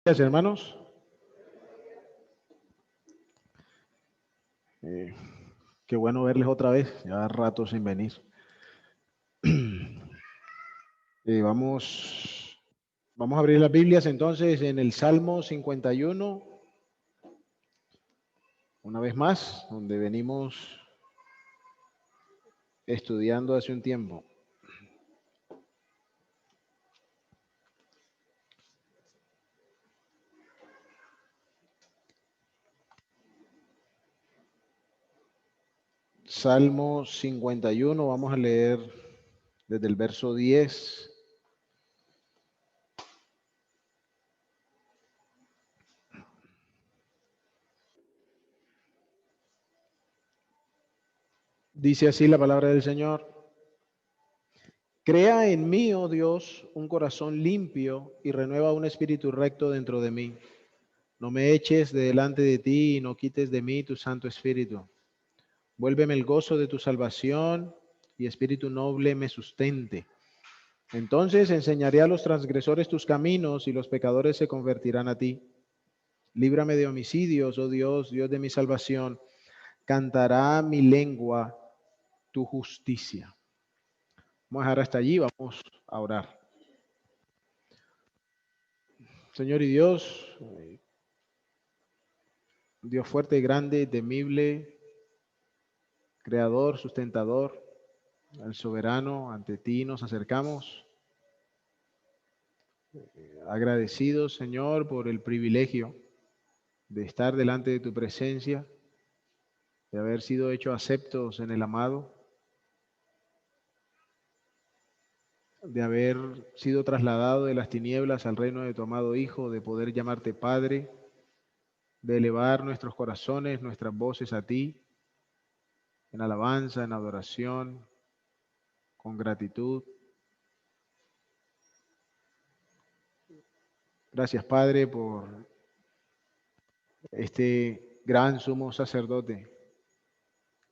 Gracias, hermanos. Qué bueno verles otra vez, ya rato sin venir. Vamos a abrir las Biblias entonces en el Salmo 51, una vez más, donde venimos estudiando hace un tiempo. Salmo 51, vamos a leer desde el verso 10. Dice así la palabra del Señor. Crea en mí, oh Dios, un corazón limpio y renueva un espíritu recto dentro de mí. No me eches de delante de ti y no quites de mí tu Santo Espíritu. Vuélveme el gozo de tu salvación y espíritu noble me sustente. Entonces enseñaré a los transgresores tus caminos y los pecadores se convertirán a ti. Líbrame de homicidios, oh Dios, Dios de mi salvación. Cantará mi lengua tu justicia. Vamos a dejar hasta allí, vamos a orar. Señor y Dios, Dios fuerte y grande, temible, creador, sustentador, al soberano, ante ti nos acercamos, agradecidos, Señor, por el privilegio de estar delante de tu presencia, de haber sido hechos aceptos en el amado, de haber sido trasladado de las tinieblas al reino de tu amado Hijo, de poder llamarte Padre, de elevar nuestros corazones, nuestras voces a ti, en alabanza, en adoración, con gratitud. Gracias, Padre, por este gran sumo sacerdote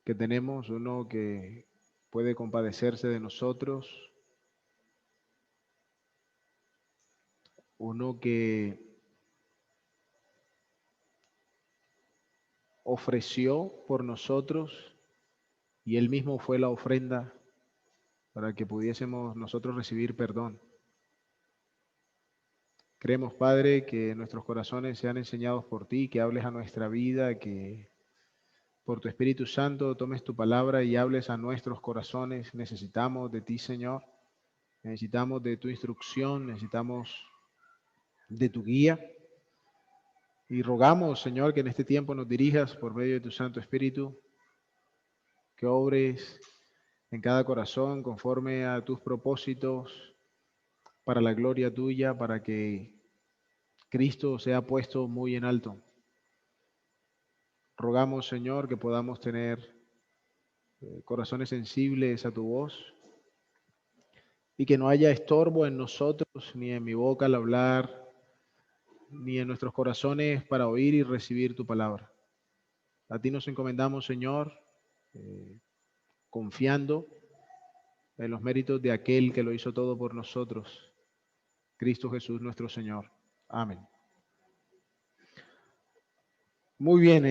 que tenemos, uno que puede compadecerse de nosotros, uno que ofreció por nosotros y él mismo fue la ofrenda para que pudiésemos nosotros recibir perdón. Creemos, Padre, que nuestros corazones sean enseñados por ti, que hables a nuestra vida, que por tu Espíritu Santo tomes tu palabra y hables a nuestros corazones. Necesitamos de ti, Señor. Necesitamos de tu instrucción, necesitamos de tu guía. Y rogamos, Señor, que en este tiempo nos dirijas por medio de tu Santo Espíritu, que obres en cada corazón conforme a tus propósitos para la gloria tuya, para que Cristo sea puesto muy en alto. Rogamos, Señor, que podamos tener corazones sensibles a tu voz y que no haya estorbo en nosotros, ni en mi boca al hablar, ni en nuestros corazones para oír y recibir tu palabra. A ti nos encomendamos, Señor, confiando en los méritos de aquel que lo hizo todo por nosotros, Cristo Jesús nuestro Señor. Amén. Muy bien,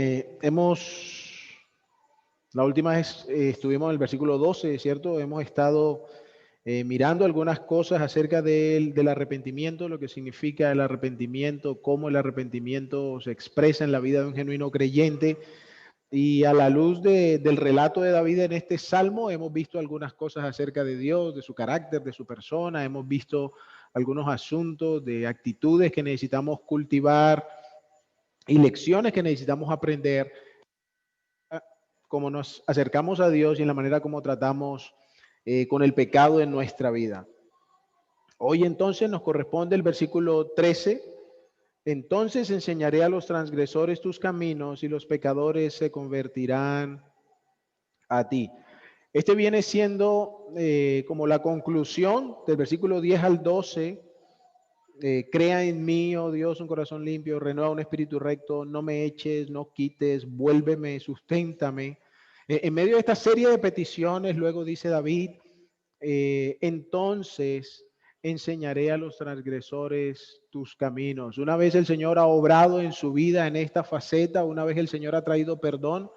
la última vez estuvimos en el versículo 12, ¿cierto? Hemos estado mirando algunas cosas acerca del arrepentimiento, lo que significa el arrepentimiento, cómo el arrepentimiento se expresa en la vida de un genuino creyente. Y a la luz del relato de David en este salmo, hemos visto algunas cosas acerca de Dios, de su carácter, de su persona, hemos visto algunos asuntos de actitudes que necesitamos cultivar y lecciones que necesitamos aprender, como nos acercamos a Dios y en la manera como tratamos con el pecado en nuestra vida. Hoy entonces nos corresponde el versículo 13. Entonces enseñaré a los transgresores tus caminos y los pecadores se convertirán a ti. Este viene siendo como la conclusión del versículo 10 al 12. Crea en mí, oh Dios, un corazón limpio, renueva un espíritu recto, no me eches, no quites, vuélveme, susténtame. En medio de esta serie de peticiones, luego dice David, entonces enseñaré a los transgresores tus tus caminos. Una vez el Señor ha obrado en su vida en esta faceta, una vez el Señor ha traído perdón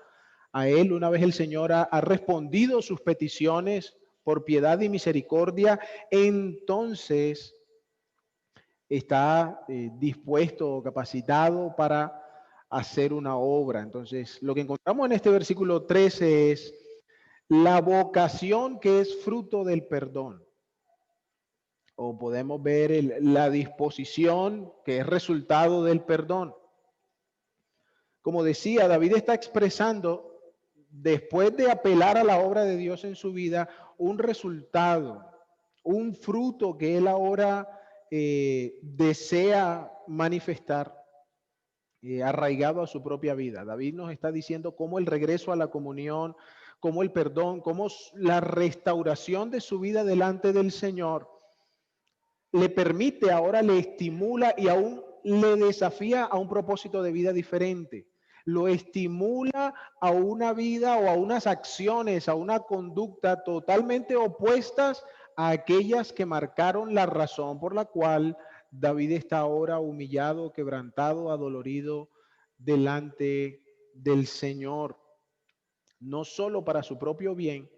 a él, una vez el Señor ha respondido sus peticiones por piedad y misericordia, entonces está dispuesto o capacitado para hacer una obra. Entonces, lo que encontramos en este versículo 13 es la vocación que es fruto del perdón. O podemos ver la disposición que es resultado del perdón. Como decía, David está expresando, después de apelar a la obra de Dios en su vida, un resultado, un fruto que él ahora desea manifestar, arraigado a su propia vida. David nos está diciendo cómo el regreso a la comunión, cómo el perdón, cómo la restauración de su vida delante del Señor le permite, ahora le estimula y aún le desafía a un propósito de vida diferente. Lo estimula a una vida o a unas acciones, a una conducta totalmente opuestas a aquellas que marcaron la razón por la cual David está ahora humillado, quebrantado, adolorido delante del Señor. No solo para su propio bien,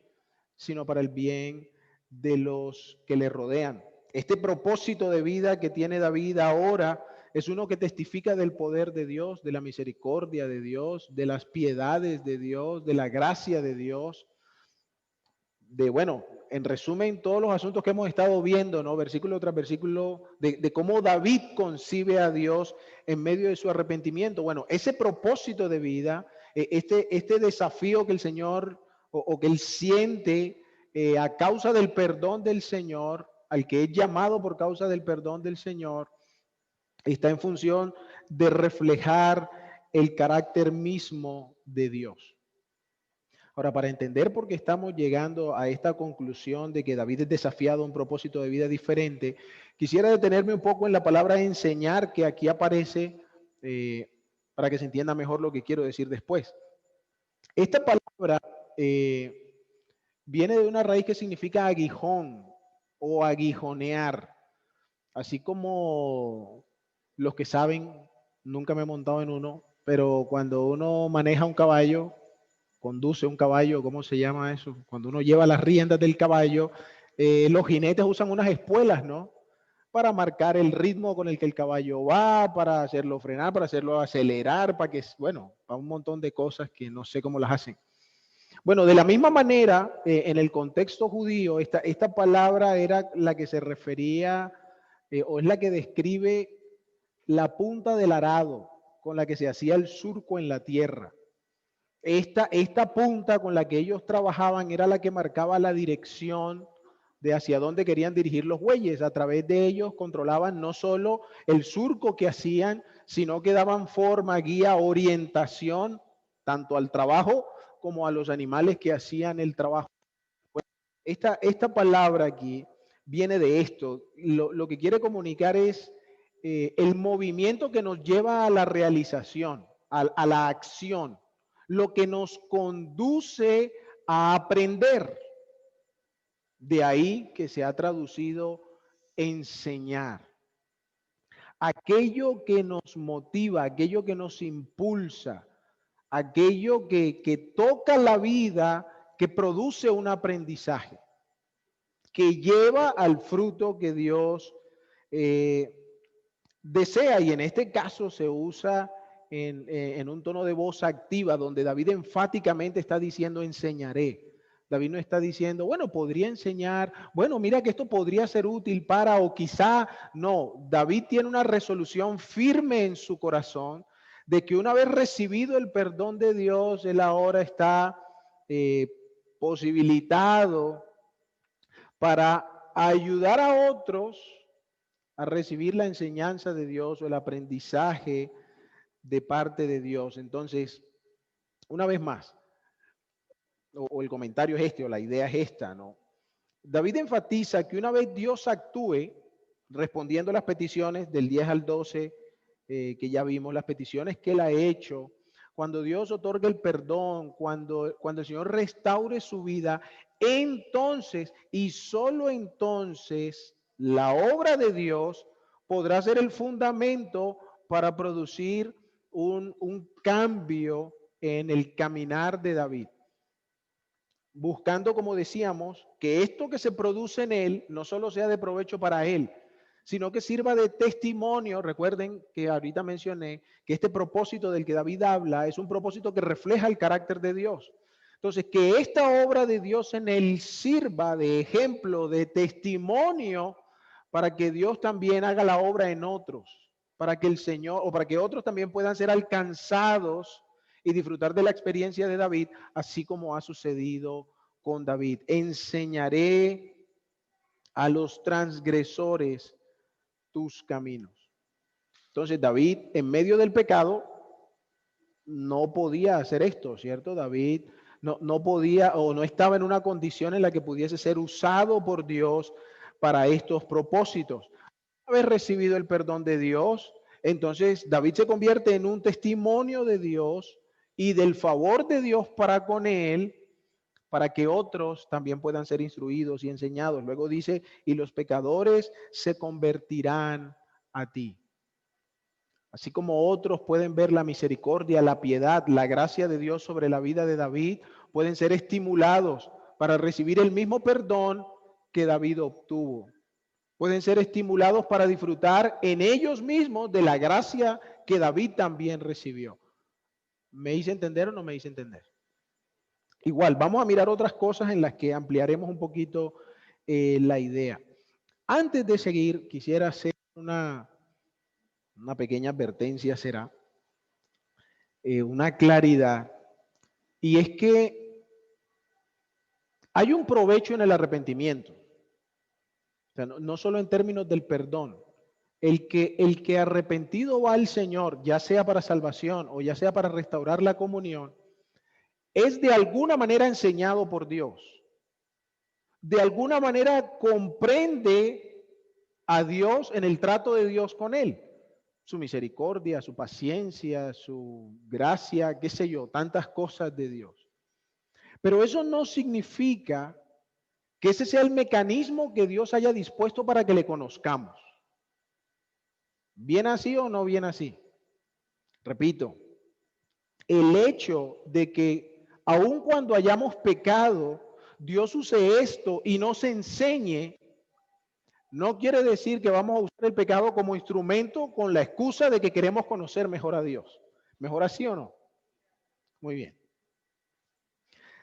sino para el bien de los que le rodean. Este propósito de vida que tiene David ahora es uno que testifica del poder de Dios, de la misericordia de Dios, de las piedades de Dios, de la gracia de Dios, bueno, en resumen, todos los asuntos que hemos estado viendo, ¿no? Versículo tras versículo, de cómo David concibe a Dios en medio de su arrepentimiento. Bueno, ese propósito de vida, este desafío que el Señor o que él siente a causa del perdón del Señor, al que es llamado por causa del perdón del Señor, está en función de reflejar el carácter mismo de Dios. Ahora, para entender por qué estamos llegando a esta conclusión de que David es desafiado a un propósito de vida diferente, quisiera detenerme un poco en la palabra enseñar que aquí aparece para que se entienda mejor lo que quiero decir después. Esta palabra viene de una raíz que significa aguijón o aguijonear, así como los que saben, nunca me he montado en uno, pero cuando uno maneja un caballo, conduce un caballo, ¿cómo se llama eso? Cuando uno lleva las riendas del caballo, los jinetes usan unas espuelas, ¿no? Para marcar el ritmo con el que el caballo va, para hacerlo frenar, para hacerlo acelerar, para que, bueno, para un montón de cosas que no sé cómo las hacen. Bueno, de la misma manera, en el contexto judío, esta palabra era la que se refería, o es la que describe la punta del arado con la que se hacía el surco en la tierra. Esta punta con la que ellos trabajaban era la que marcaba la dirección de hacia dónde querían dirigir los bueyes. A través de ellos controlaban no solo el surco que hacían, sino que daban forma, guía, orientación, tanto al trabajo como a los animales que hacían el trabajo. Esta palabra aquí viene de esto. Lo que quiere comunicar es el movimiento que nos lleva a la realización, a la acción, lo que nos conduce a aprender. De ahí que se ha traducido enseñar. Aquello que nos motiva, aquello que nos impulsa, aquello que toca la vida, que produce un aprendizaje, que lleva al fruto que Dios desea. Y en este caso se usa en un tono de voz activa, donde David enfáticamente está diciendo enseñaré. David no está diciendo, bueno, podría enseñar, bueno, mira que esto podría ser útil para, o quizá no. David tiene una resolución firme en su corazón de que una vez recibido el perdón de Dios, él ahora está posibilitado para ayudar a otros a recibir la enseñanza de Dios o el aprendizaje de parte de Dios. Entonces, una vez más, o el comentario es este, o la idea es esta, ¿no? David enfatiza que una vez Dios actúe, respondiendo a las peticiones del 10 al 12, que ya vimos, las peticiones que él ha hecho, cuando Dios otorga el perdón, cuando el Señor restaure su vida, entonces y solo entonces la obra de Dios podrá ser el fundamento para producir un cambio en el caminar de David. Buscando, como decíamos, que esto que se produce en él no solo sea de provecho para él, sino que sirva de testimonio. Recuerden que ahorita mencioné que este propósito del que David habla es un propósito que refleja el carácter de Dios. Entonces, que esta obra de Dios en él sirva de ejemplo, de testimonio, para que Dios también haga la obra en otros, para que el Señor, o para que otros también puedan ser alcanzados y disfrutar de la experiencia de David, así como ha sucedido con David. Enseñaré a los transgresores tus caminos. Entonces David, en medio del pecado, no podía hacer esto, ¿cierto? David no podía o no estaba en una condición en la que pudiese ser usado por Dios para estos propósitos. Haber recibido el perdón de Dios, entonces David se convierte en un testimonio de Dios y del favor de Dios para con él, para que otros también puedan ser instruidos y enseñados. Luego dice, y los pecadores se convertirán a ti. Así como otros pueden ver la misericordia, la piedad, la gracia de Dios sobre la vida de David, pueden ser estimulados para recibir el mismo perdón que David obtuvo. Pueden ser estimulados para disfrutar en ellos mismos de la gracia que David también recibió. ¿Me hice entender o no me hice entender? Igual, vamos a mirar otras cosas en las que ampliaremos un poquito la idea. Antes de seguir, quisiera hacer una pequeña advertencia, será una claridad, y es que hay un provecho en el arrepentimiento. O sea, no solo en términos del perdón. El que arrepentido va al Señor, ya sea para salvación o ya sea para restaurar la comunión, es de alguna manera enseñado por Dios. De alguna manera comprende a Dios en el trato de Dios con él. Su misericordia, su paciencia, su gracia, qué sé yo, tantas cosas de Dios. Pero eso no significa que ese sea el mecanismo que Dios haya dispuesto para que le conozcamos. ¿Bien así o no bien así? Repito, el hecho de que aun cuando hayamos pecado, Dios use esto y nos enseñe, no quiere decir que vamos a usar el pecado como instrumento con la excusa de que queremos conocer mejor a Dios. ¿Mejor así o no? Muy bien.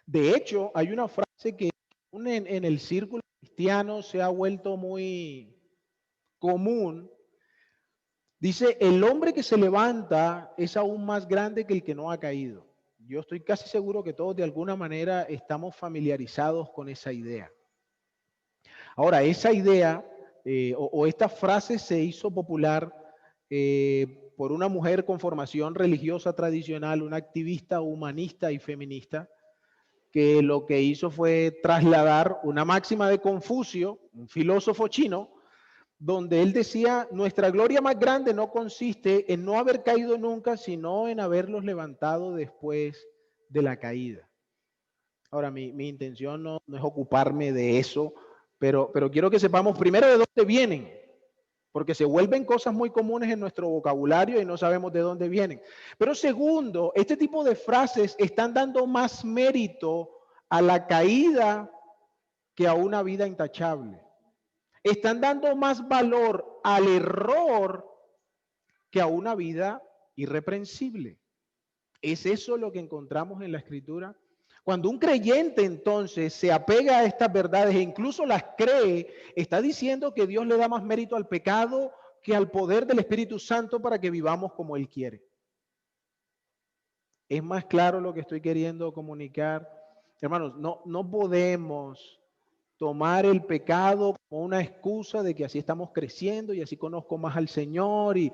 De hecho, hay una frase que en el círculo cristiano se ha vuelto muy común. Dice, el hombre que se levanta es aún más grande que el que no ha caído. Yo estoy casi seguro que todos de alguna manera estamos familiarizados con esa idea. Ahora, esa idea o esta frase se hizo popular por una mujer con formación religiosa tradicional, una activista humanista y feminista, que lo que hizo fue trasladar una máxima de Confucio, un filósofo chino, donde él decía, nuestra gloria más grande no consiste en no haber caído nunca, sino en haberlos levantado después de la caída. Ahora, mi intención no es ocuparme de eso, pero quiero que sepamos primero de dónde vienen, porque se vuelven cosas muy comunes en nuestro vocabulario y no sabemos de dónde vienen. Pero segundo, este tipo de frases están dando más mérito a la caída que a una vida intachable. Están dando más valor al error que a una vida irreprensible. ¿Es eso lo que encontramos en la Escritura? Cuando un creyente entonces se apega a estas verdades e incluso las cree, está diciendo que Dios le da más mérito al pecado que al poder del Espíritu Santo para que vivamos como Él quiere. ¿Es más claro lo que estoy queriendo comunicar? Hermanos, no podemos tomar el pecado como una excusa de que así estamos creciendo y así conozco más al Señor y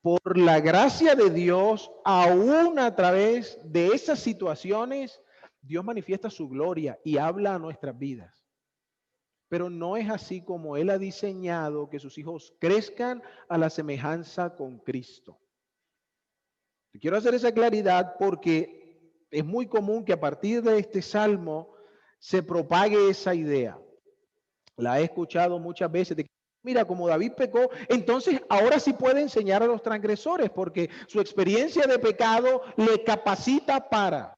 por la gracia de Dios, aún a través de esas situaciones, Dios manifiesta su gloria y habla a nuestras vidas. Pero no es así como Él ha diseñado que sus hijos crezcan a la semejanza con Cristo. Quiero hacer esa claridad porque es muy común que a partir de este salmo se propague esa idea. La he escuchado muchas veces de que Mira, como David pecó, entonces ahora sí puede enseñar a los transgresores porque su experiencia de pecado le capacita para.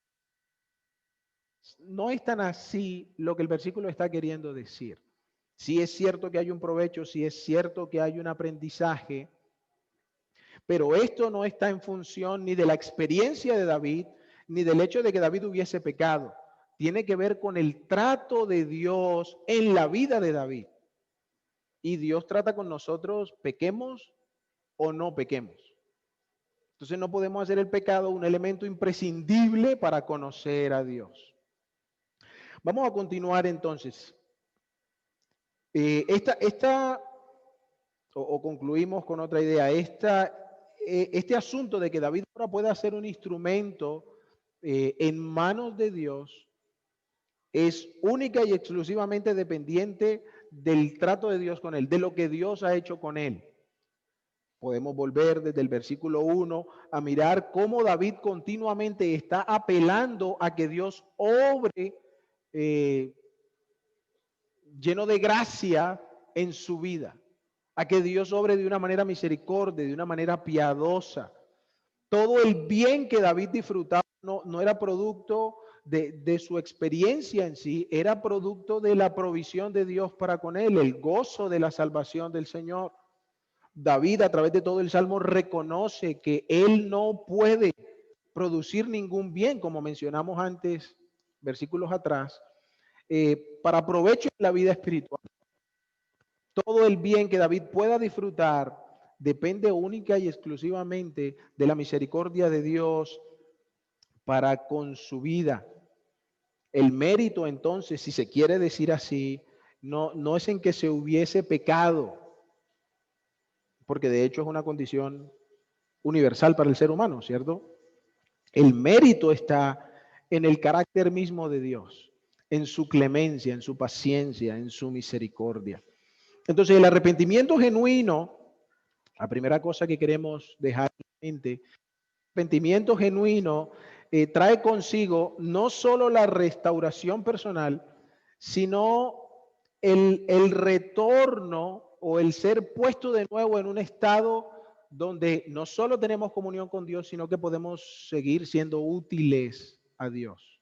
No es tan así lo que el versículo está queriendo decir. Sí es cierto que hay un provecho, sí es cierto que hay un aprendizaje, pero esto no está en función ni de la experiencia de David, ni del hecho de que David hubiese pecado. Tiene que ver con el trato de Dios en la vida de David. Y Dios trata con nosotros, pequemos o no pequemos. Entonces no podemos hacer el pecado un elemento imprescindible para conocer a Dios. Vamos a continuar entonces. Concluimos con otra idea. Este asunto de que David ahora pueda ser un instrumento en manos de Dios es única y exclusivamente dependiente del trato de Dios con él, de lo que Dios ha hecho con él. Podemos volver desde el versículo 1 a mirar cómo David continuamente está apelando a que Dios obre lleno de gracia en su vida, a que Dios obre de una manera misericordia, de una manera piadosa. Todo el bien que David disfrutaba no era producto de su experiencia en sí, era producto de la provisión de Dios para con él, el gozo de la salvación del Señor. David, a través de todo el Salmo, reconoce que él no puede producir ningún bien, como mencionamos antes, versículos atrás, para provecho en la vida espiritual. Todo el bien que David pueda disfrutar depende única y exclusivamente de la misericordia de Dios para con su vida. El mérito, entonces, si se quiere decir así, no es en que se hubiese pecado, porque de hecho es una condición universal para el ser humano, ¿cierto? El mérito está en el carácter mismo de Dios, en su clemencia, en su paciencia, en su misericordia. Entonces, el arrepentimiento genuino, la primera cosa que queremos dejar en mente, el arrepentimiento genuino trae consigo no solo la restauración personal, sino el retorno o el ser puesto de nuevo en un estado donde no solo tenemos comunión con Dios, sino que podemos seguir siendo útiles a Dios.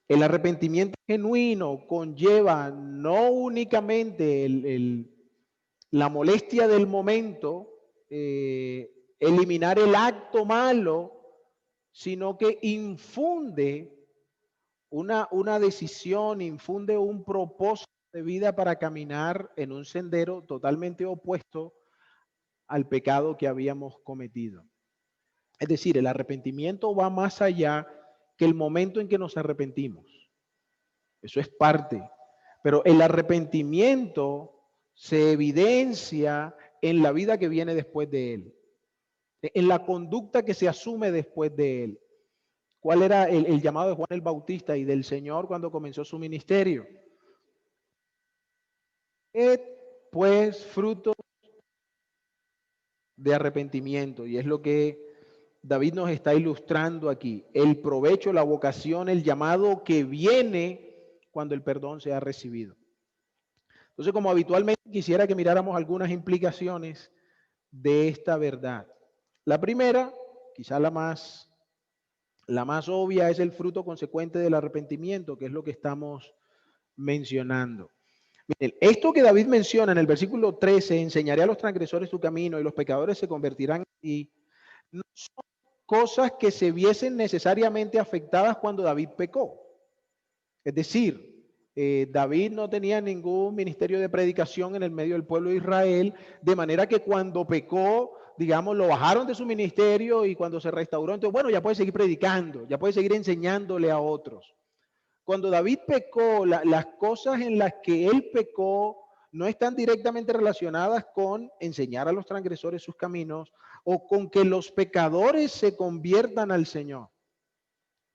El arrepentimiento genuino conlleva no únicamente la molestia del momento, eliminar el acto malo, sino que infunde una decisión, infunde un propósito de vida para caminar en un sendero totalmente opuesto al pecado que habíamos cometido. Es decir, el arrepentimiento va más allá que el momento en que nos arrepentimos. Eso es parte. Pero el arrepentimiento se evidencia en la vida que viene después de él, en la conducta que se asume después de él. ¿Cuál era el llamado de Juan el Bautista y del Señor cuando comenzó su ministerio? Pues fruto de arrepentimiento, y es lo que David nos está ilustrando aquí, el provecho, la vocación, el llamado que viene cuando el perdón se ha recibido. Entonces, como habitualmente quisiera que miráramos algunas implicaciones de esta verdad. La primera, quizá la más obvia, es el fruto consecuente del arrepentimiento, que es lo que estamos mencionando. Miren, esto que David menciona en el versículo 13, enseñaré a los transgresores tu camino y los pecadores se convertirán en ti, no son cosas que se viesen necesariamente afectadas cuando David pecó. Es decir, David no tenía ningún ministerio de predicación en el medio del pueblo de Israel, de manera que cuando pecó, digamos, lo bajaron de su ministerio y cuando se restauró, entonces, bueno, ya puede seguir predicando, ya puede seguir enseñándole a otros. Cuando David pecó, las cosas en las que él pecó no están directamente relacionadas con enseñar a los transgresores sus caminos o con que los pecadores se conviertan al Señor.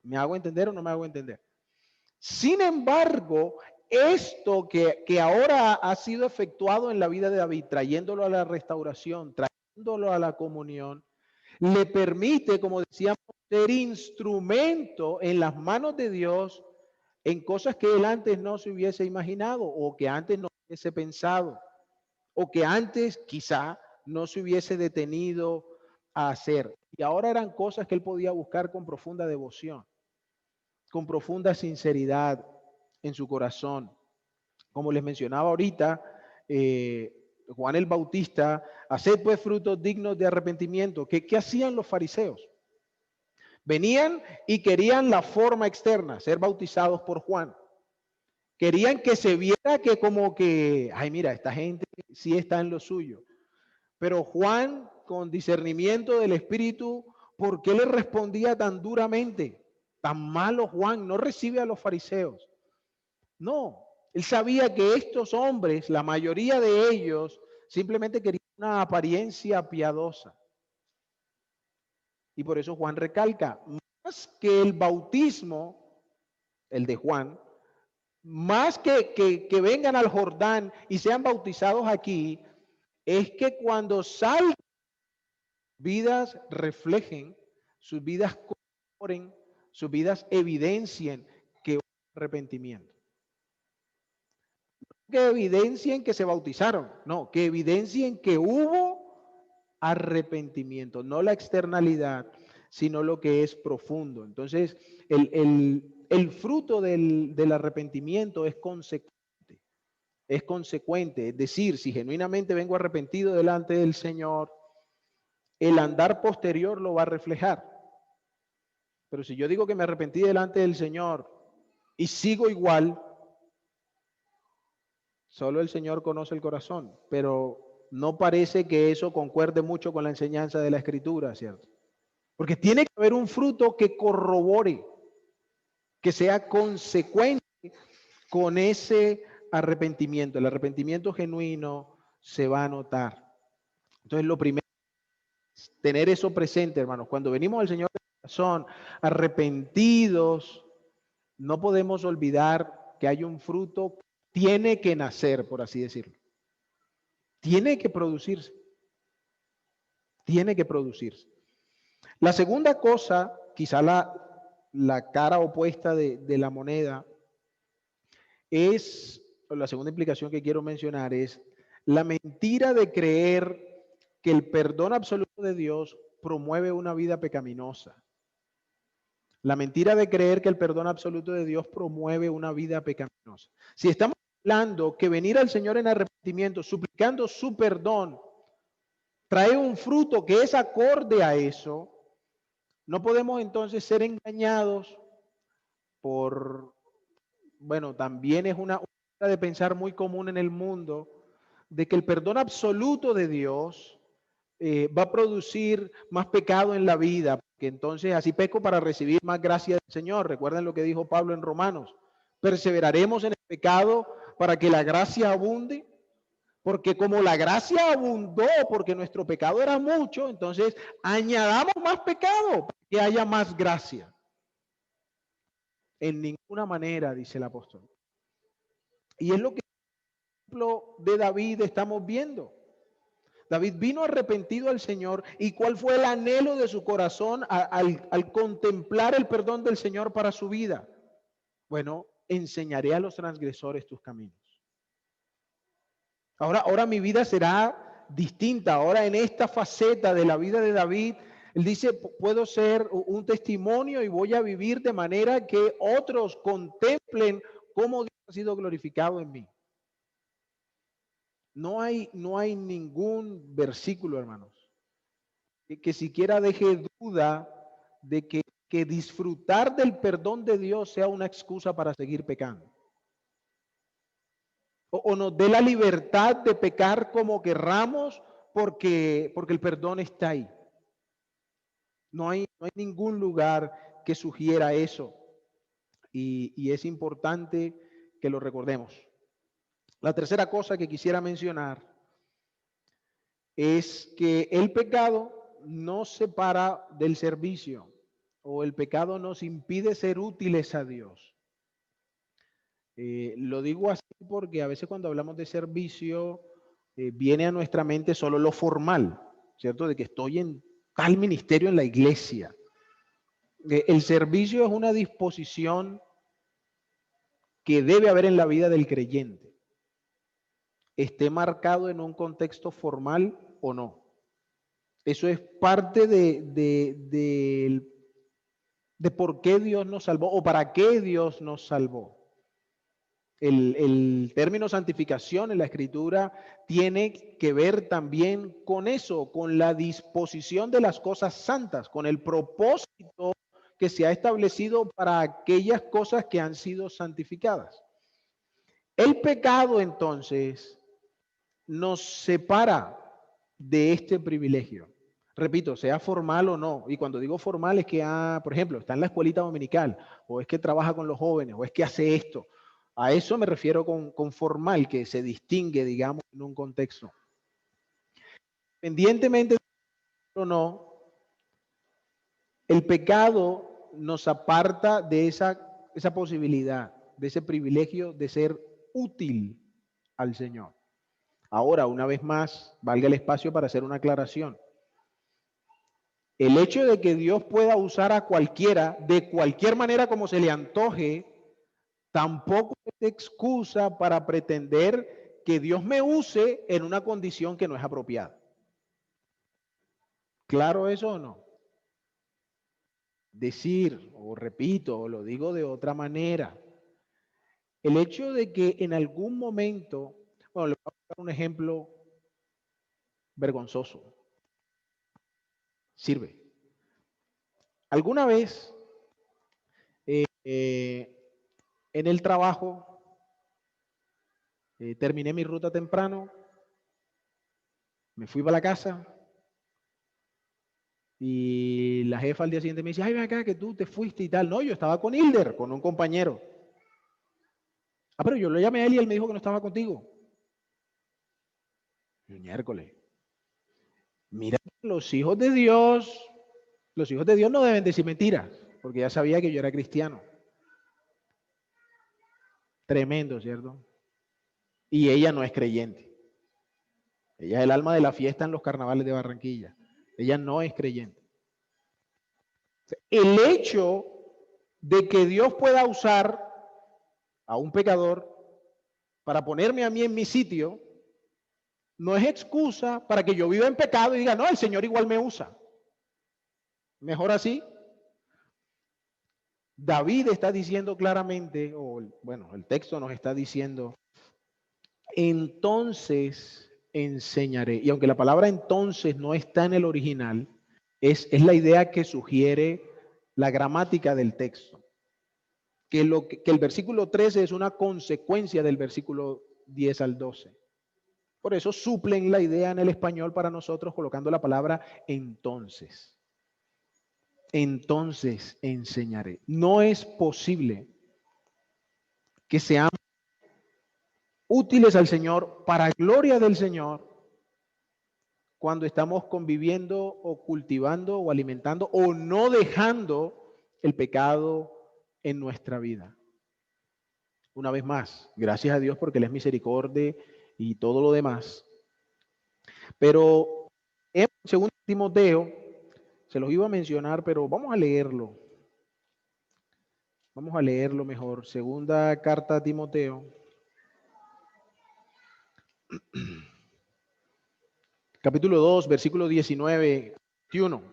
¿Me hago entender o no me hago entender? Sin embargo, esto que ahora ha sido efectuado en la vida de David, trayéndolo a la restauración, trayéndolo a la comunión, le permite, como decíamos, ser instrumento en las manos de Dios en cosas que él antes no se hubiese imaginado o que antes no hubiese pensado o que antes quizá no se hubiese detenido a hacer. Y ahora eran cosas que él podía buscar con profunda devoción, con profunda sinceridad en su corazón. Como les mencionaba ahorita, Juan el Bautista, haced pues frutos dignos de arrepentimiento. ¿Qué hacían los fariseos? Venían y querían la forma externa, ser bautizados por Juan. Querían que se viera que como que, ay, mira, esta gente sí está en lo suyo. Pero Juan, con discernimiento del Espíritu, ¿por qué le respondía tan duramente? Tan malo Juan, no recibe a los fariseos. No, él sabía que estos hombres, la mayoría de ellos, simplemente querían una apariencia piadosa. Y por eso Juan recalca, más que el bautismo, el de Juan, más que vengan al Jordán y sean bautizados aquí, es que cuando salgan, vidas reflejen, sus vidas corroboren, sus vidas evidencien que hubo arrepentimiento. No que evidencien que se bautizaron, no, que evidencien que hubo arrepentimiento, no la externalidad, sino lo que es profundo. Entonces, el fruto del arrepentimiento es consecuente. Es consecuente, es decir, si genuinamente vengo arrepentido delante del Señor, el andar posterior lo va a reflejar. Pero si yo digo que me arrepentí delante del Señor y sigo igual, solo el Señor conoce el corazón, pero no parece que eso concuerde mucho con la enseñanza de la Escritura, ¿cierto? Porque tiene que haber un fruto que corrobore, que sea consecuente con ese arrepentimiento. El arrepentimiento genuino se va a notar. Entonces, lo primero es tener eso presente, hermanos. Cuando venimos al Señor de corazón, arrepentidos, no podemos olvidar que hay un fruto que tiene que nacer, por así decirlo. Tiene que producirse. Tiene que producirse. La segunda cosa, quizá la cara opuesta de la moneda, la segunda implicación que quiero mencionar es la mentira de creer que el perdón absoluto de Dios promueve una vida pecaminosa. La mentira de creer que el perdón absoluto de Dios promueve una vida pecaminosa. Si estamos hablando que venir al Señor en arrepentimiento, suplicando su perdón, trae un fruto que es acorde a eso, no podemos entonces ser engañados por, bueno, también es una manera de pensar muy común en el mundo, de que el perdón absoluto de Dios va a producir más pecado en la vida, que entonces así peco para recibir más gracia del Señor. Recuerden lo que dijo Pablo en Romanos. Perseveraremos en el pecado para que la gracia abunde, porque como la gracia abundó, porque nuestro pecado era mucho, entonces añadamos más pecado para que haya más gracia. En ninguna manera, dice el apóstol. Y es lo que el ejemplo de David estamos viendo. David vino arrepentido al Señor. ¿Y cuál fue el anhelo de su corazón al contemplar el perdón del Señor para su vida? Bueno, enseñaré a los transgresores tus caminos. Ahora mi vida será distinta. Ahora en esta faceta de la vida de David, él dice, puedo ser un testimonio y voy a vivir de manera que otros contemplen cómo Dios ha sido glorificado en mí. No hay ningún versículo, hermanos, que siquiera deje duda de que disfrutar del perdón de Dios sea una excusa para seguir pecando. O nos dé la libertad de pecar como querramos porque el perdón está ahí. No hay ningún lugar que sugiera eso. Y es importante que lo recordemos. La tercera cosa que quisiera mencionar es que el pecado nos separa del servicio o el pecado nos impide ser útiles a Dios. Lo digo así porque a veces cuando hablamos de servicio viene a nuestra mente solo lo formal, ¿cierto? De que estoy en tal ministerio en la iglesia. El servicio es una disposición que debe haber en la vida del creyente. esté marcado en un contexto formal o no. Eso es parte de por qué Dios nos salvó o para qué Dios nos salvó. El término santificación en la Escritura tiene que ver también con eso, con la disposición de las cosas santas, con el propósito que se ha establecido para aquellas cosas que han sido santificadas. El pecado entonces nos separa de este privilegio. Repito, sea formal o no. Y cuando digo formal es que, por ejemplo, está en la escuelita dominical, o es que trabaja con los jóvenes, o es que hace esto. A eso me refiero con formal, que se distingue, digamos, en un contexto. Independientemente de o no, el pecado nos aparta de esa posibilidad, de ese privilegio de ser útil al Señor. Ahora, una vez más, valga el espacio para hacer una aclaración. El hecho de que Dios pueda usar a cualquiera de cualquier manera como se le antoje, tampoco es excusa para pretender que Dios me use en una condición que no es apropiada. ¿Claro eso o no? Decir, o repito, o lo digo de otra manera, el hecho de que en algún momento, bueno, le voy a dar un ejemplo vergonzoso. Sirve. ¿Alguna vez en el trabajo terminé mi ruta temprano, me fui para la casa y la jefa al día siguiente me dice, ay, ven acá que tú te fuiste y tal? No, yo estaba con Hilder, con un compañero. Ah, pero yo lo llamé a él y él me dijo que no estaba contigo. Y miércoles. Mira, los hijos de Dios no deben decir mentiras, porque ya sabía que yo era cristiano. Tremendo, ¿cierto? Y ella no es creyente. Ella es el alma de la fiesta en los carnavales de Barranquilla. Ella no es creyente. El hecho de que Dios pueda usar a un pecador para ponerme a mí en mi sitio, no es excusa para que yo viva en pecado y diga, no, el Señor igual me usa. Mejor así. David está diciendo claramente, o bueno, el texto nos está diciendo, entonces enseñaré. Y aunque la palabra entonces no está en el original, es la idea que sugiere la gramática del texto. Que el versículo 13 es una consecuencia del versículo 10 al 12. Por eso suplen la idea en el español para nosotros colocando la palabra entonces. Entonces enseñaré. No es posible que seamos útiles al Señor para gloria del Señor cuando estamos conviviendo o cultivando o alimentando o no dejando el pecado en nuestra vida. Una vez más, gracias a Dios porque Él es misericordia y todo lo demás. Pero en 2 Timoteo, se los iba a mencionar, pero vamos a leerlo. Vamos a leerlo mejor. Segunda carta a Timoteo. Capítulo 2, versículo 19, 21.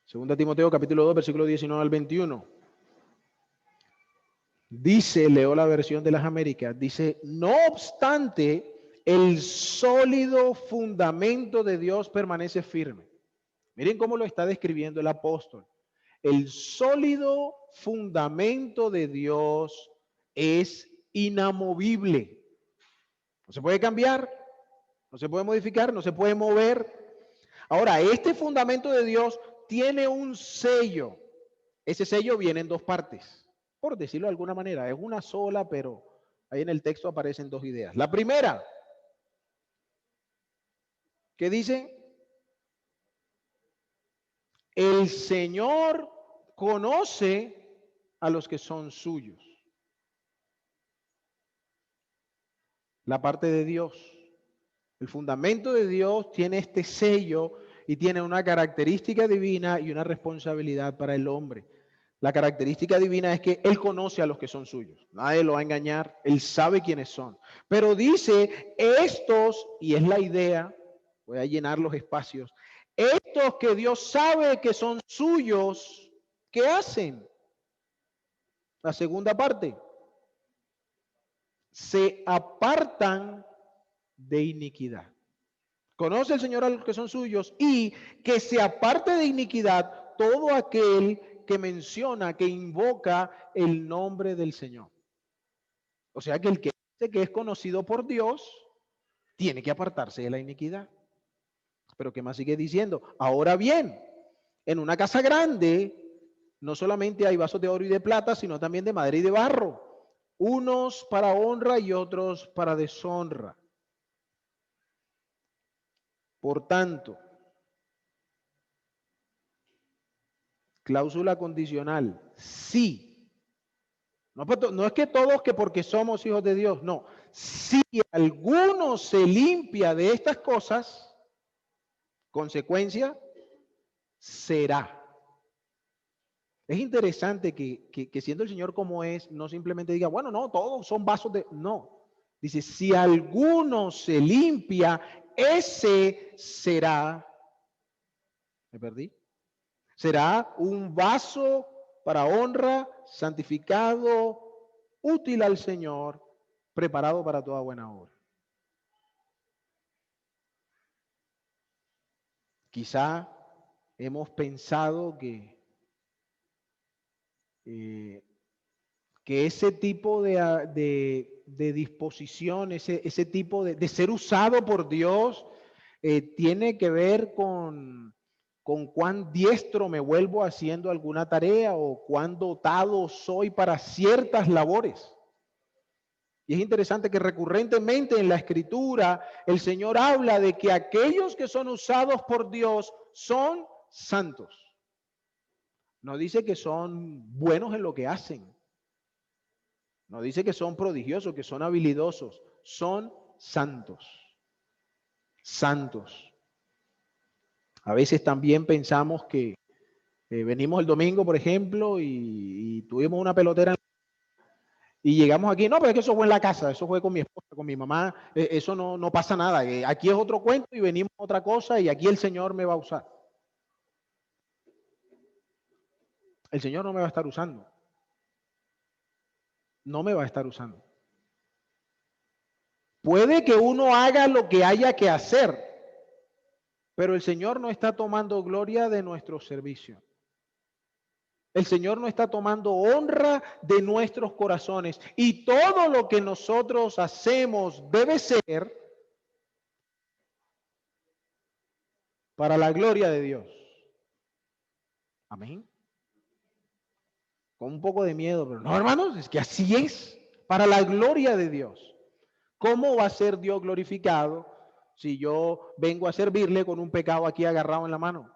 Segunda Timoteo, capítulo 2, versículo 19 al 21. Dice, leo la versión de las Américas, dice, no obstante, el sólido fundamento de Dios permanece firme. Miren cómo lo está describiendo el apóstol. El sólido fundamento de Dios es inamovible. No se puede cambiar, no se puede modificar, no se puede mover. Ahora, este fundamento de Dios tiene un sello. Ese sello viene en dos partes, por decirlo de alguna manera. Es una sola, pero ahí en el texto aparecen dos ideas. La primera, ¿qué dice? El Señor conoce a los que son suyos. La parte de Dios. El fundamento de Dios tiene este sello y tiene una característica divina y una responsabilidad para el hombre. La característica divina es que Él conoce a los que son suyos. Nadie lo va a engañar. Él sabe quiénes son. Pero dice, estos, y es la idea, voy a llenar los espacios, estos que Dios sabe que son suyos, ¿qué hacen? La segunda parte. Se apartan de iniquidad. Conoce el Señor a los que son suyos y que se aparte de iniquidad todo aquel que menciona, que invoca el nombre del Señor. O sea que el que dice que es conocido por Dios tiene que apartarse de la iniquidad. Pero ¿qué más sigue diciendo? Ahora bien, en una casa grande no solamente hay vasos de oro y de plata, sino también de madera y de barro, unos para honra y otros para deshonra. Por tanto, cláusula condicional, sí. No es que todos que porque somos hijos de Dios, no. Si alguno se limpia de estas cosas, consecuencia será. Es interesante que siendo el Señor como es, no simplemente diga, bueno, no, todos son vasos de... No. Dice, si alguno se limpia, ese será... ¿Me perdí? Será un vaso para honra, santificado, útil al Señor, preparado para toda buena obra. Quizá hemos pensado que ese tipo de disposición, ese tipo de ser usado por Dios, tiene que ver con cuán diestro me vuelvo haciendo alguna tarea o cuán dotado soy para ciertas labores. Y es interesante que recurrentemente en la Escritura el Señor habla de que aquellos que son usados por Dios son santos. No dice que son buenos en lo que hacen. No dice que son prodigiosos, que son habilidosos. Son santos. Santos. A veces también pensamos que venimos el domingo, por ejemplo, y tuvimos una pelotera y llegamos aquí. No, pero es que eso fue en la casa, eso fue con mi esposa, con mi mamá. Eso no pasa nada. Aquí es otro cuento y venimos a otra cosa y aquí el Señor me va a usar. El Señor no me va a estar usando. No me va a estar usando. Puede que uno haga lo que haya que hacer, pero el Señor no está tomando gloria de nuestro servicio. El Señor no está tomando honra de nuestros corazones. Y todo lo que nosotros hacemos debe ser para la gloria de Dios. Amén. Con un poco de miedo, pero no, hermanos, es que así es, para la gloria de Dios. ¿Cómo va a ser Dios glorificado si yo vengo a servirle con un pecado aquí agarrado en la mano?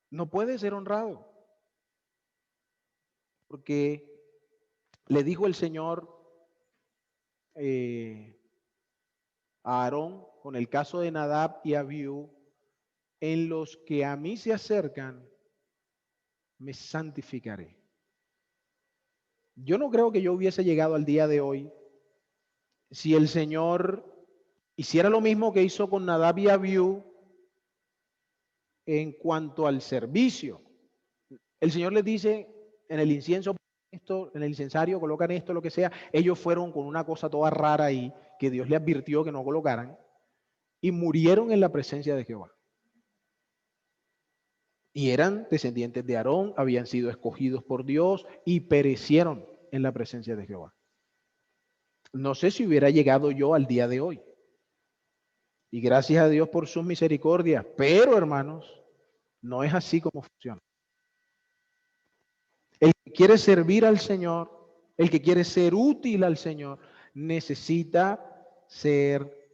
No puede ser honrado. Porque le dijo el Señor a Aarón, con el caso de Nadab y Abiú, en los que a mí se acercan, me santificaré. Yo no creo que yo hubiese llegado al día de hoy si el Señor hiciera lo mismo que hizo con Nadab y Abiú en cuanto al servicio. El Señor les dice, en el incienso, esto, en el incensario, colocan esto, lo que sea. Ellos fueron con una cosa toda rara ahí, que Dios les advirtió que no colocaran, y murieron en la presencia de Jehová. Y eran descendientes de Aarón, habían sido escogidos por Dios y perecieron en la presencia de Jehová. No sé si hubiera llegado yo al día de hoy. Y gracias a Dios por sus misericordias. Pero, hermanos, no es así como funciona. El que quiere servir al Señor, el que quiere ser útil al Señor, necesita ser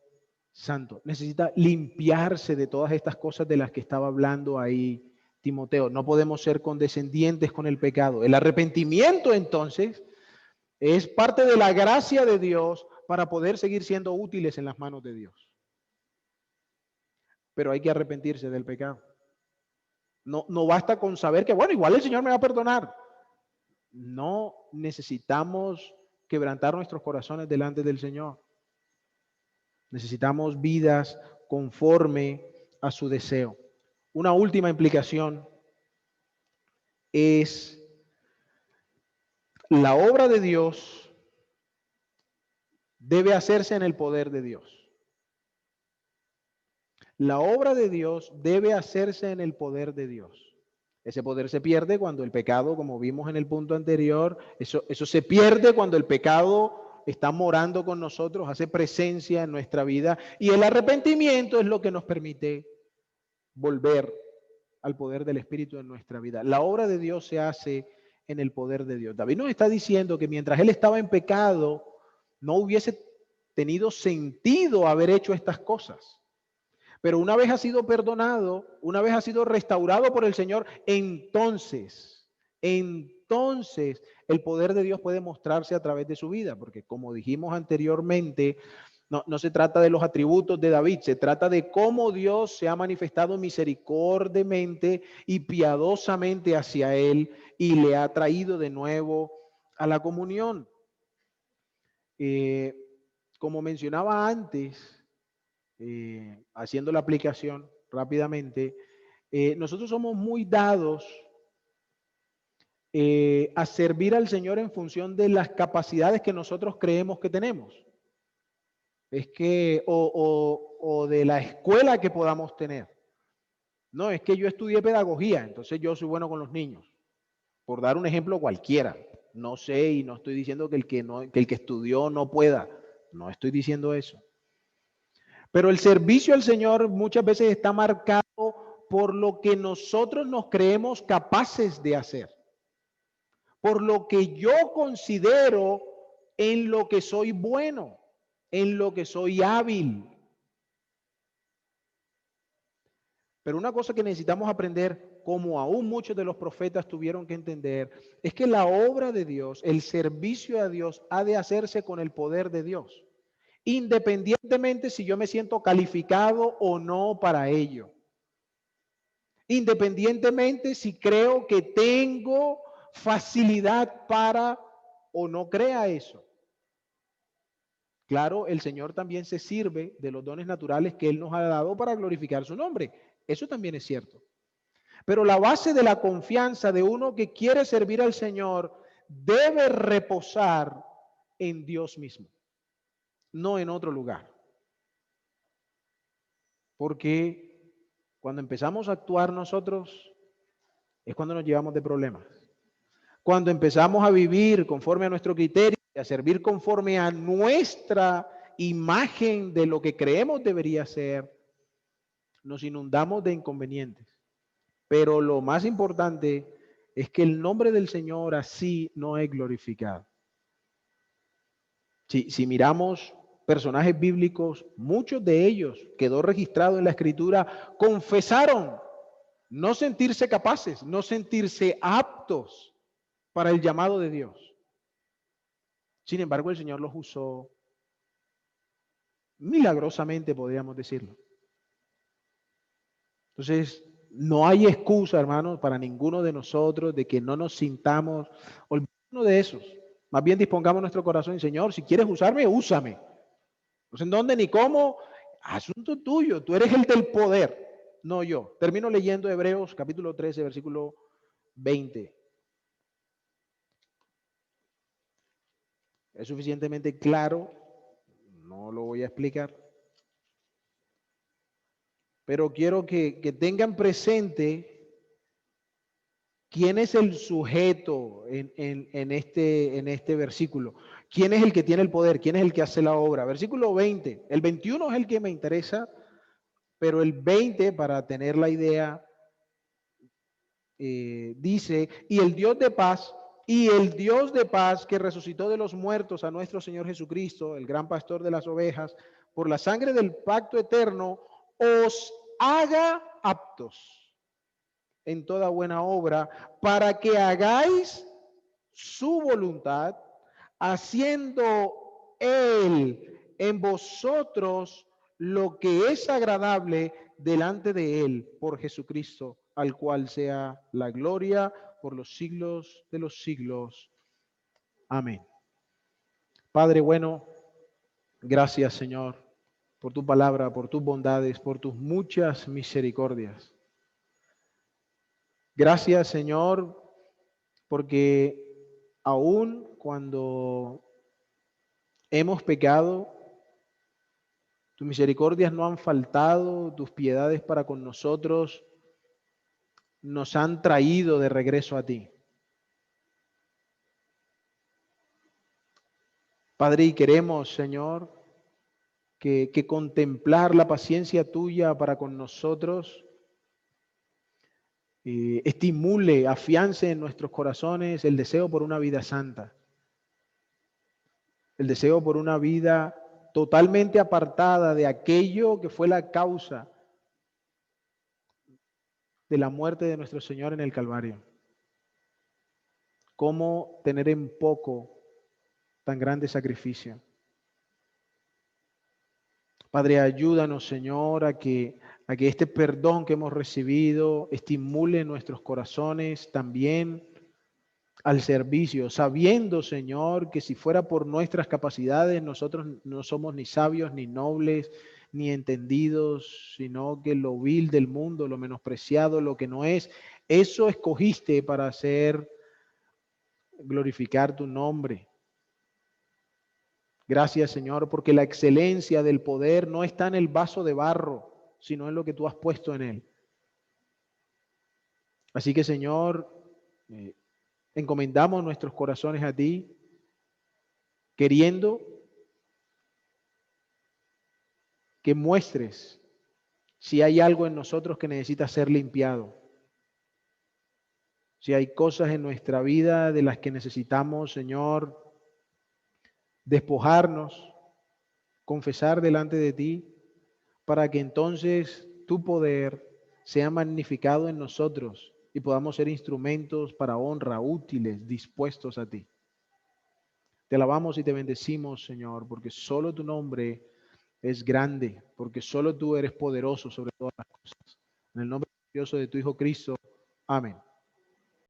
santo. Necesita limpiarse de todas estas cosas de las que estaba hablando ahí Timoteo. No podemos ser condescendientes con el pecado. El arrepentimiento, entonces, es parte de la gracia de Dios para poder seguir siendo útiles en las manos de Dios. Pero hay que arrepentirse del pecado. No basta con saber que, bueno, igual el Señor me va a perdonar. No, necesitamos quebrantar nuestros corazones delante del Señor. Necesitamos vidas conforme a su deseo. Una última implicación es la obra de Dios debe hacerse en el poder de Dios. La obra de Dios debe hacerse en el poder de Dios. Ese poder se pierde cuando el pecado, como vimos en el punto anterior, eso se pierde cuando el pecado está morando con nosotros, hace presencia en nuestra vida, y el arrepentimiento es lo que nos permite volver al poder del Espíritu en nuestra vida. La obra de Dios se hace en el poder de Dios. David nos está diciendo que mientras él estaba en pecado, no hubiese tenido sentido haber hecho estas cosas. Pero una vez ha sido perdonado, una vez ha sido restaurado por el Señor, entonces el poder de Dios puede mostrarse a través de su vida, porque como dijimos anteriormente, no se trata de los atributos de David, se trata de cómo Dios se ha manifestado misericordiamente y piadosamente hacia él y le ha traído de nuevo a la comunión. Como mencionaba antes, haciendo la aplicación rápidamente, nosotros somos muy dados a servir al Señor en función de las capacidades que nosotros creemos que tenemos. Es que, o de la escuela que podamos tener. No, es que yo estudié pedagogía, entonces yo soy bueno con los niños. Por dar un ejemplo cualquiera. No sé, y no estoy diciendo que el que estudió no pueda. No estoy diciendo eso. Pero el servicio al Señor muchas veces está marcado por lo que nosotros nos creemos capaces de hacer. Por lo que yo considero en lo que soy bueno, en lo que soy hábil. Pero una cosa que necesitamos aprender, como aún muchos de los profetas tuvieron que entender, es que la obra de Dios, el servicio a Dios, ha de hacerse con el poder de Dios, independientemente si yo me siento calificado o no para ello. Independientemente si creo que tengo facilidad para o no crea eso. Claro, el Señor también se sirve de los dones naturales que Él nos ha dado para glorificar su nombre. Eso también es cierto. Pero la base de la confianza de uno que quiere servir al Señor debe reposar en Dios mismo, no en otro lugar. Porque cuando empezamos a actuar nosotros es cuando nos llevamos de problemas. Cuando empezamos a vivir conforme a nuestro criterio, a servir conforme a nuestra imagen de lo que creemos debería ser, nos inundamos de inconvenientes. Pero lo más importante es que el nombre del Señor así no es glorificado. Si miramos personajes bíblicos, muchos de ellos quedó registrado en la Escritura, confesaron no sentirse capaces, no sentirse aptos para el llamado de Dios. Sin embargo, el Señor los usó milagrosamente, podríamos decirlo. Entonces, no hay excusa, hermanos, para ninguno de nosotros de que no nos sintamos olvidándonos de esos. Más bien dispongamos nuestro corazón y Señor, si quieres usarme, úsame. No sé en dónde ni cómo, asunto tuyo, tú eres el del poder, no yo. Termino leyendo Hebreos capítulo 13, versículo 20. Es suficientemente claro, no lo voy a explicar, pero quiero que tengan presente quién es el sujeto en este versículo. ¿Quién es el que tiene el poder? ¿Quién es el que hace la obra? Versículo 20. El 21 es el que me interesa, pero el 20, para tener la idea, dice, y el Dios de paz que resucitó de los muertos a nuestro Señor Jesucristo, el gran pastor de las ovejas, por la sangre del pacto eterno, os haga aptos en toda buena obra, para que hagáis su voluntad, haciendo Él en vosotros lo que es agradable delante de Él por Jesucristo al cual sea la gloria por los siglos de los siglos. Amén. Padre bueno, gracias Señor por tu palabra, por tus bondades, por tus muchas misericordias. Gracias Señor porque aun cuando hemos pecado, tus misericordias no han faltado, tus piedades para con nosotros nos han traído de regreso a ti. Padre, y queremos, Señor, que contemplar la paciencia tuya para con nosotros estimule, afiance en nuestros corazones el deseo por una vida santa, el deseo por una vida totalmente apartada de aquello que fue la causa de la muerte de nuestro Señor en el Calvario. ¿Cómo tener en poco tan grande sacrificio? Padre, ayúdanos, Señor, a que este perdón que hemos recibido estimule nuestros corazones también al servicio, sabiendo, Señor, que si fuera por nuestras capacidades, nosotros no somos ni sabios, ni nobles, ni entendidos, sino que lo vil del mundo, lo menospreciado, lo que no es, eso escogiste para hacer glorificar tu nombre. Gracias, Señor, porque la excelencia del poder no está en el vaso de barro, sino en lo que tú has puesto en él. Así que, Señor, encomendamos nuestros corazones a ti, queriendo que muestres si hay algo en nosotros que necesita ser limpiado, si hay cosas en nuestra vida de las que necesitamos, Señor, despojarnos, confesar delante de ti, para que entonces tu poder sea magnificado en nosotros y podamos ser instrumentos para honra, útiles, dispuestos a ti. Te alabamos y te bendecimos, Señor, porque solo tu nombre es grande, porque solo tú eres poderoso sobre todas las cosas. En el nombre precioso de tu Hijo Cristo. Amén.